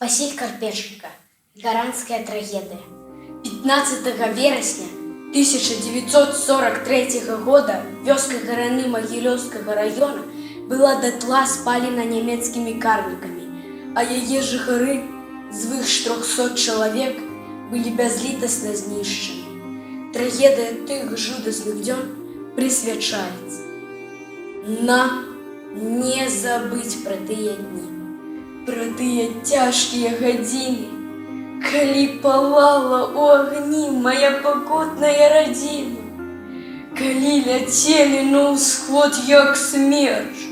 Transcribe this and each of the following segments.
Василь Карпешенко. Гаранская трагедия. 15 вересня 1943 года вёска Гараны Магілёўскага района была дотла спалена нямецкімі карнікамі, а яе жыхары, звыш 300 чалавек, былі бязлітасна знішчаны. Трагедыя тых жудасных дзён прысвячаецца нам не забыць пра тыя дні, пра тыя цяжкія гадзіны, калі палала ў агні моя пакутная радзіма, калі ляцелі на ўсход як смерч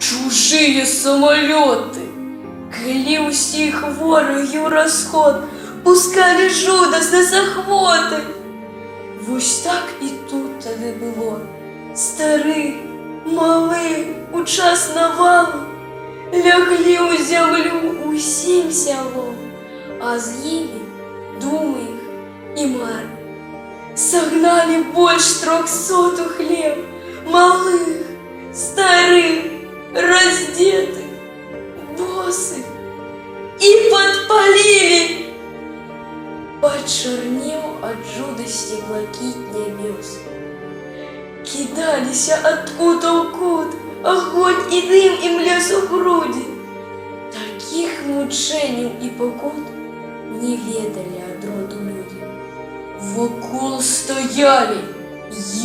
чужыя самалёты, калі ўсіх ворагі ў расход пускалі жудасна з ахвоты. Вось так і тут тады было. Стары, малы, у час навалу ляглі ў зямлю усім сялом, а з імі думы іх і мары. Сагналі больш 300 хлеб, малых, старых, раздетых, босых, і падпалілі. Пачарнеў ад жудасці блакіт нябёс. Кідаліся ад кута ў кут, агонь і дым ім лез у грудзі. Такіх мучэнняў і пакут не ведалі ад роду людзі. Вакол стаялі,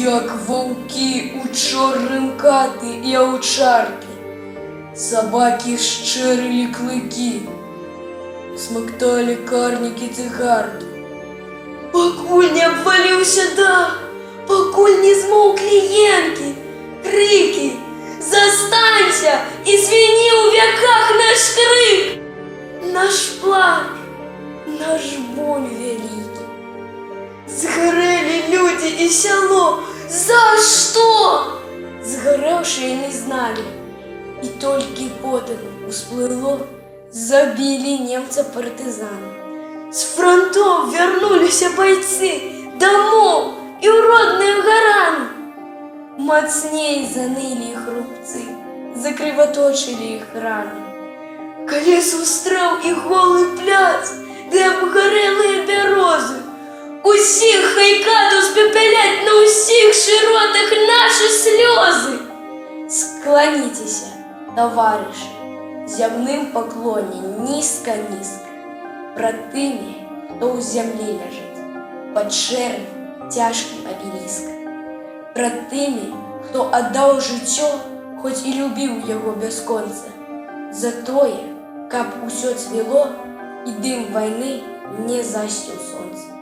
як ваўкі ў чорным каты і аўчаркі. Сабакі шчэрылі клыкі, смакталі карнікі цыгаркі. Пакуль не абваліўся дах, пакуль не змоўклі енкі, крыкі: «Застанься і звіні ў вяках наш крык, наш плач, наш боль вялікі». Згарэлі людзі і сяло. За што? Згарэўшы не зналі, і толькі потым усплыло: забілі немца партызаны. З франтоў вярнуліся байцы дамоў і ў родную Гарану. Мацней занылі іх рубцы, закрываточылі іх раны. Калі сустрэў і голы пляц, ды абгарэлыя бярозы, усіх хайкату спепяляць на ўсіх шыротах нашы слёзы. Скланіцеся, таварышы, зямным паклоне нізка-нізка прад тымі, хто ў зямлі ляжыць пад шэрым цяжкім абеліскам, прад тымі, хто аддаў жыццё, хоць і любіў яго бясконца, за тое, каб усё цвіло і дым вайны не засціў сонца.